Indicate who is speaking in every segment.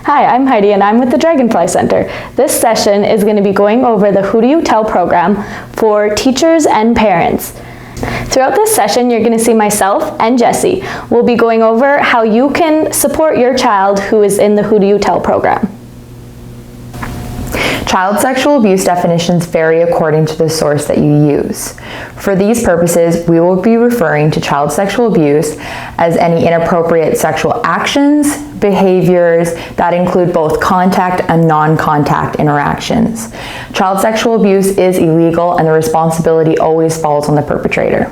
Speaker 1: Hi, I'm Heidi and I'm with the Dragonfly Center. This session is going to be going over the Who Do You Tell program for teachers and parents. Throughout this session, you're going to see myself and Jessie. We'll be going over how you can support your child who is in the Who Do You Tell program.
Speaker 2: Child sexual abuse definitions vary according to the source that you use. For these purposes, we will be referring to child sexual abuse as any inappropriate sexual actions, behaviors that include both contact and non-contact interactions. Child sexual abuse is illegal and the responsibility always falls on the perpetrator.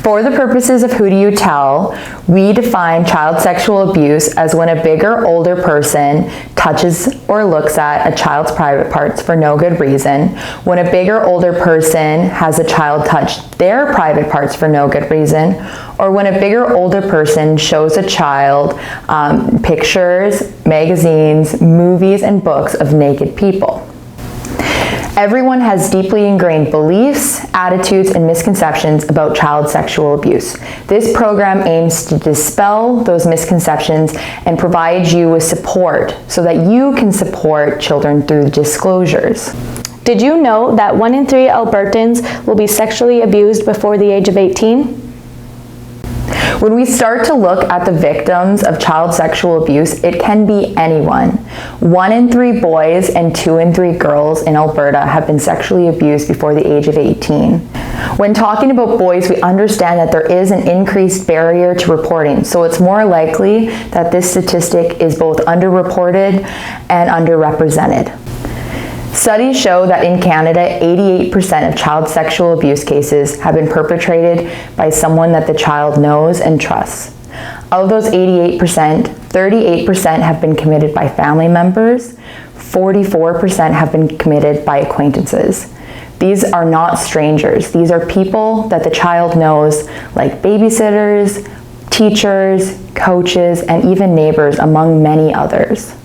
Speaker 2: For the purposes of Who Do You Tell, we define child sexual abuse as when a bigger, older person touches or looks at a child's private parts for no good reason, when a bigger, older person has a child touch their private parts for no good reason, or when a bigger, older person shows a child pictures, magazines, movies, and books of naked people. Everyone has deeply ingrained beliefs, attitudes, and misconceptions about child sexual abuse. This program aims to dispel those misconceptions and provide you with support so that you can support children through disclosures.
Speaker 1: Did you know that 1 in 3 Albertans will be sexually abused before the age of 18?
Speaker 2: When we start to look at the victims of child sexual abuse, it can be anyone. 1 in 3 boys and 2 in 3 girls in Alberta have been sexually abused before the age of 18. When talking about boys, we understand that there is an increased barrier to reporting, so it's more likely that this statistic is both underreported and underrepresented. Studies show that in Canada, 88% of child sexual abuse cases have been perpetrated by someone that the child knows and trusts. Of those 88%, 38% have been committed by family members, 44% have been committed by acquaintances. These are not strangers. These are people that the child knows, like babysitters, teachers, coaches, and even neighbors, among many others.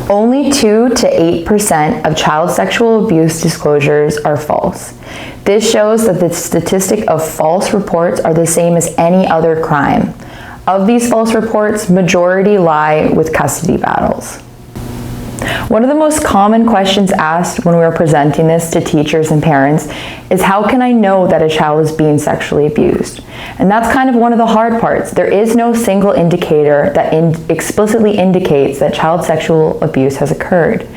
Speaker 2: Only 2 to 8% of child sexual abuse disclosures are false. This shows that the statistic of false reports are the same as any other crime. Of these false reports, majority lie with custody battles. One of the most common questions asked when we are presenting this to teachers and parents is, how can I know that a child is being sexually abused? And that's kind of one of the hard parts. There is no single indicator that explicitly indicates that child sexual abuse has occurred.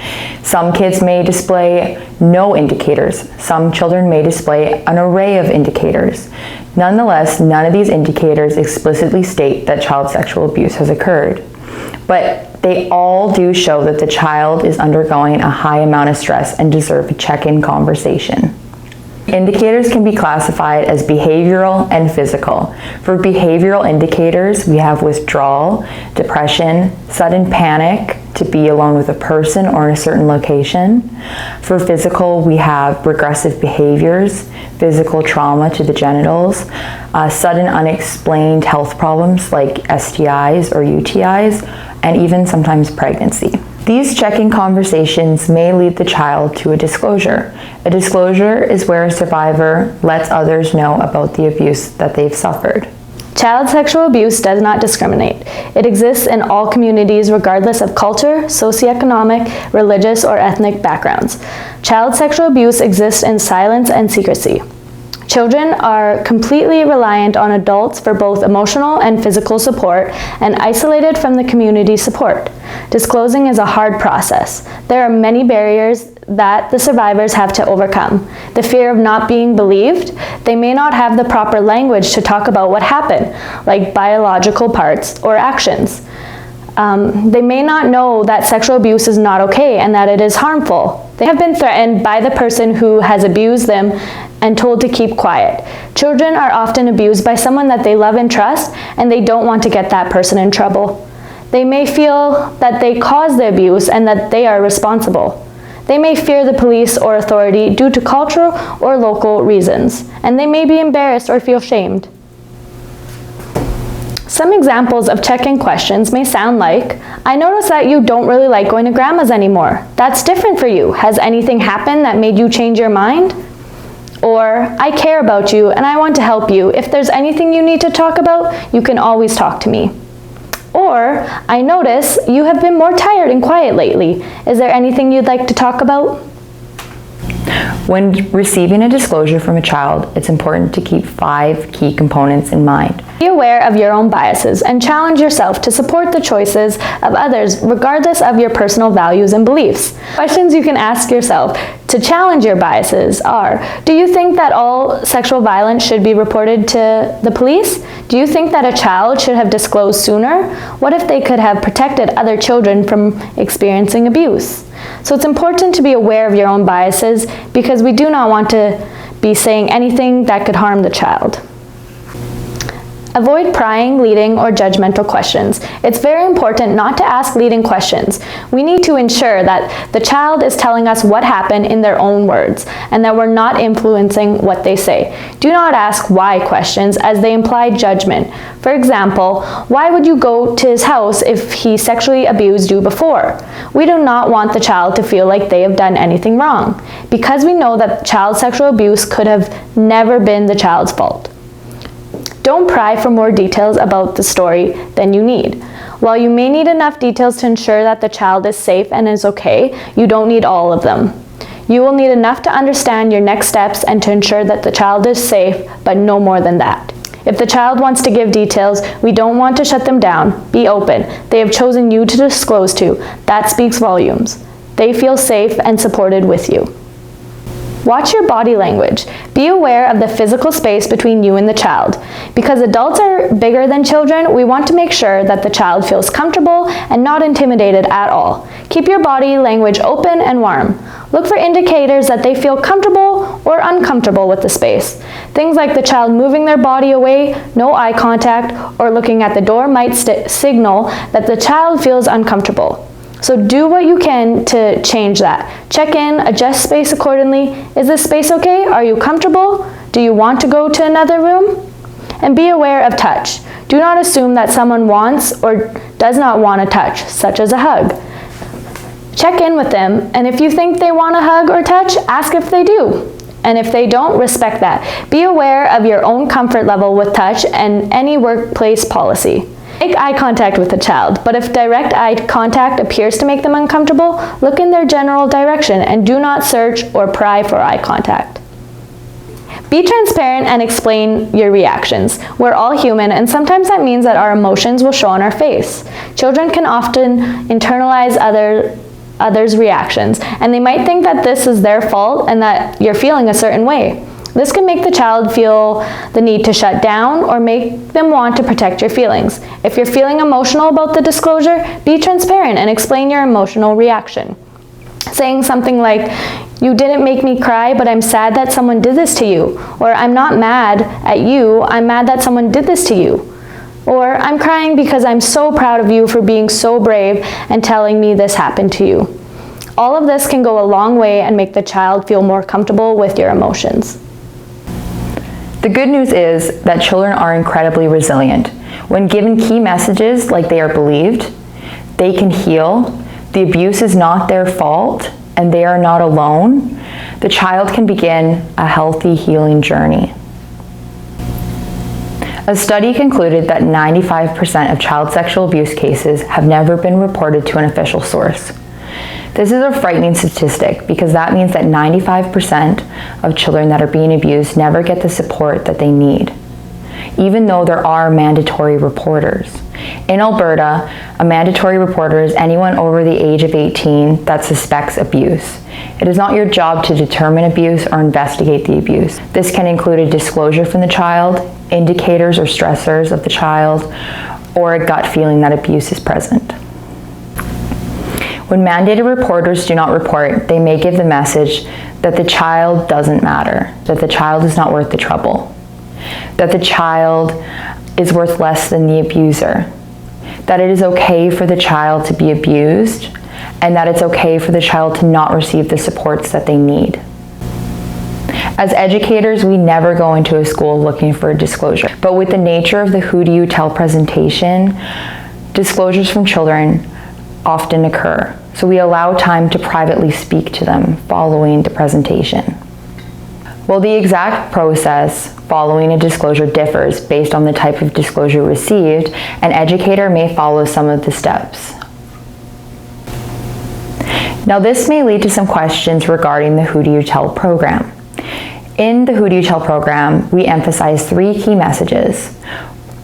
Speaker 2: Some kids may display no indicators. Some children may display an array of indicators. Nonetheless, none of these indicators explicitly state that child sexual abuse has occurred. But they all do show that the child is undergoing a high amount of stress and deserve a check-in conversation. Indicators can be classified as behavioral and physical. For behavioral indicators, we have withdrawal, depression, sudden panic to be alone with a person or in a certain location. For physical, we have regressive behaviors, physical trauma to the genitals, sudden unexplained health problems like STIs or UTIs, and even sometimes pregnancy. These check-in conversations may lead the child to a disclosure. A disclosure is where a survivor lets others know about the abuse that they've suffered.
Speaker 1: Child sexual abuse does not discriminate. It exists in all communities regardless of culture, socioeconomic, religious, or ethnic backgrounds. Child sexual abuse exists in silence and secrecy. Children are completely reliant on adults for both emotional and physical support and isolated from the community support. Disclosing is a hard process. There are many barriers that the survivors have to overcome. The fear of not being believed. They may not have the proper language to talk about what happened, like biological parts or actions. They may not know that sexual abuse is not okay and that it is harmful. They have been threatened by the person who has abused them and told to keep quiet. Children are often abused by someone that they love and trust, and they don't want to get that person in trouble. They may feel that they caused the abuse and that they are responsible. They may fear the police or authority due to cultural or local reasons, and they may be embarrassed or feel shamed. Some examples of check-in questions may sound like, I noticed that you don't really like going to grandma's anymore. That's different for you. Has anything happened that made you change your mind? Or, I care about you and I want to help you. If there's anything you need to talk about, you can always talk to me. Or, I notice you have been more tired and quiet lately. Is there anything you'd like to talk about?
Speaker 2: When receiving a disclosure from a child, it's important to keep 5 key components in mind.
Speaker 1: Be aware of your own biases and challenge yourself to support the choices of others regardless of your personal values and beliefs. Questions you can ask yourself to challenge your biases are, do you think that all sexual violence should be reported to the police? Do you think that a child should have disclosed sooner? What if they could have protected other children from experiencing abuse? So it's important to be aware of your own biases because we do not want to be saying anything that could harm the child. Avoid prying, leading, or judgmental questions. It's very important not to ask leading questions. We need to ensure that the child is telling us what happened in their own words and that we're not influencing what they say. Do not ask why questions as they imply judgment. For example, why would you go to his house if he sexually abused you before? We do not want the child to feel like they have done anything wrong because we know that child sexual abuse could have never been the child's fault. Don't pry for more details about the story than you need. While you may need enough details to ensure that the child is safe and is okay, you don't need all of them. You will need enough to understand your next steps and to ensure that the child is safe, but no more than that. If the child wants to give details, we don't want to shut them down. Be open. They have chosen you to disclose to. That speaks volumes. They feel safe and supported with you. Watch your body language. Be aware of the physical space between you and the child. Because adults are bigger than children, we want to make sure that the child feels comfortable and not intimidated at all. Keep your body language open and warm. Look for indicators that they feel comfortable or uncomfortable with the space. Things like the child moving their body away, no eye contact, or looking at the door might signal that the child feels uncomfortable. So do what you can to change that. Check in, adjust space accordingly. Is this space okay? Are you comfortable? Do you want to go to another room? And be aware of touch. Do not assume that someone wants or does not want a touch, such as a hug. Check in with them, and if you think they want a hug or touch, ask if they do. And if they don't, respect that. Be aware of your own comfort level with touch and any workplace policy. Make eye contact with the child, but if direct eye contact appears to make them uncomfortable, look in their general direction and do not search or pry for eye contact. Be transparent and explain your reactions. We're all human, and sometimes that means that our emotions will show on our face. Children can often internalize others' reactions, and they might think that this is their fault and that you're feeling a certain way. This can make the child feel the need to shut down or make them want to protect your feelings. If you're feeling emotional about the disclosure, be transparent and explain your emotional reaction. Saying something like, "You didn't make me cry, but I'm sad that someone did this to you." Or, "I'm not mad at you, I'm mad that someone did this to you." Or, "I'm crying because I'm so proud of you for being so brave and telling me this happened to you." All of this can go a long way and make the child feel more comfortable with your emotions.
Speaker 2: The good news is that children are incredibly resilient. When given key messages like they are believed, they can heal, the abuse is not their fault, and they are not alone, the child can begin a healthy healing journey. A study concluded that 95% of child sexual abuse cases have never been reported to an official source. This is a frightening statistic because that means that 95% of children that are being abused never get the support that they need, even though there are mandatory reporters. In Alberta, a mandatory reporter is anyone over the age of 18 that suspects abuse. It is not your job to determine abuse or investigate the abuse. This can include a disclosure from the child, indicators or stressors of the child, or a gut feeling that abuse is present. When mandated reporters do not report, they may give the message that the child doesn't matter, that the child is not worth the trouble, that the child is worth less than the abuser, that it is okay for the child to be abused, and that it's okay for the child to not receive the supports that they need. As educators, we never go into a school looking for a disclosure, but with the nature of the Who Do You Tell presentation, disclosures from children often occur, so we allow time to privately speak to them following the presentation. While the exact process following a disclosure differs based on the type of disclosure received, an educator may follow some of the steps. Now, this may lead to some questions regarding the Who Do You Tell program. In the Who Do You Tell program, we emphasize 3 key messages.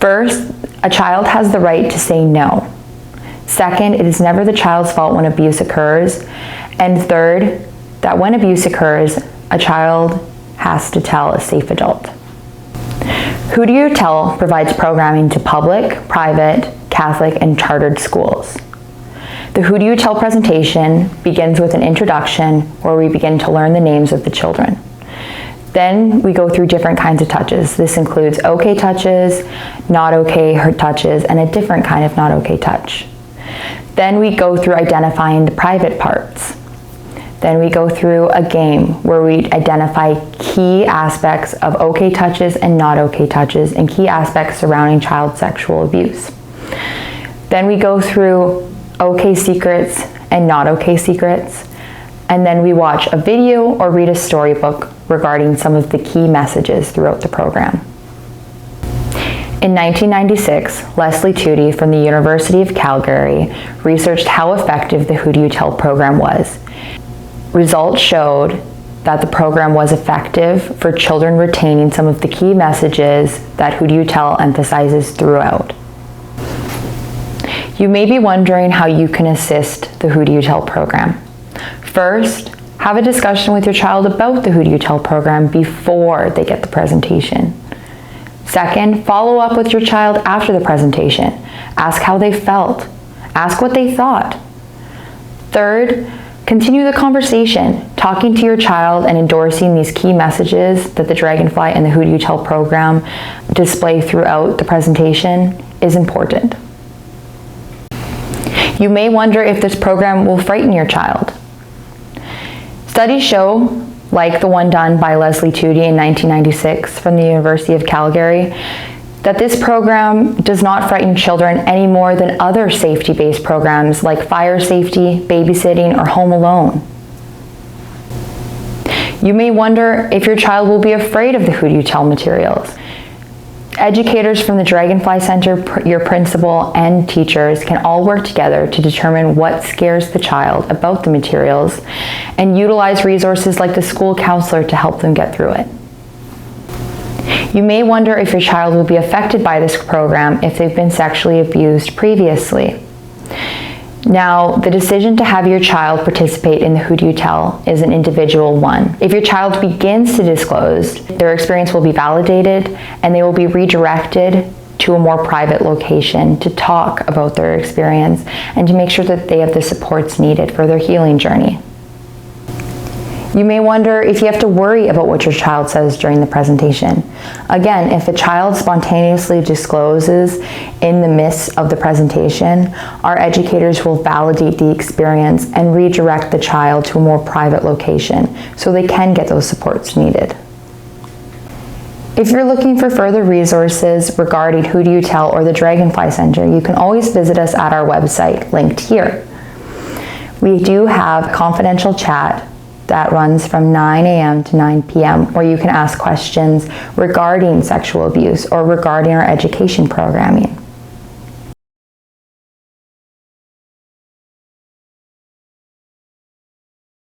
Speaker 2: First, a child has the right to say no. Second, it is never the child's fault when abuse occurs. And third, that when abuse occurs, a child has to tell a safe adult. Who Do You Tell provides programming to public, private, Catholic, and chartered schools. The Who Do You Tell presentation begins with an introduction where we begin to learn the names of the children. Then we go through different kinds of touches. This includes okay touches, not okay touches, and a different kind of not okay touch. Then we go through identifying the private parts. Then we go through a game where we identify key aspects of okay touches and not okay touches and key aspects surrounding child sexual abuse. Then we go through okay secrets and not okay secrets. And then we watch a video or read a storybook regarding some of the key messages throughout the program. In 1996, Leslie Tootie from the University of Calgary researched how effective the Who Do You Tell program was. Results showed that the program was effective for children retaining some of the key messages that Who Do You Tell emphasizes throughout. You may be wondering how you can assist the Who Do You Tell program. First, have a discussion with your child about the Who Do You Tell program before they get the presentation. Second, follow up with your child after the presentation. Ask how they felt. Ask what they thought. Third, continue the conversation. Talking to your child and endorsing these key messages that the Dragonfly and the Who Do You Tell program display throughout the presentation is important. You may wonder if this program will frighten your child. Studies show, like the one done by Leslie Tootie in 1996 from the University of Calgary, that this program does not frighten children any more than other safety-based programs like fire safety, babysitting, or home alone. You may wonder if your child will be afraid of the Who Do You Tell materials. Educators from the Dragonfly Center, your principal, and teachers can all work together to determine what scares the child about the materials and utilize resources like the school counselor to help them get through it. You may wonder if your child will be affected by this program if they've been sexually abused previously. Now, the decision to have your child participate in the Who Do You Tell is an individual one. If your child begins to disclose, their experience will be validated and they will be redirected to a more private location to talk about their experience and to make sure that they have the supports needed for their healing journey. You may wonder if you have to worry about what your child says during the presentation. Again, if a child spontaneously discloses in the midst of the presentation, our educators will validate the experience and redirect the child to a more private location so they can get those supports needed. If you're looking for further resources regarding Who Do You Tell or the Dragonfly Center, you can always visit us at our website, linked here. We do have a confidential chat that runs from 9 a.m. to 9 p.m. where you can ask questions regarding sexual abuse or regarding our education programming.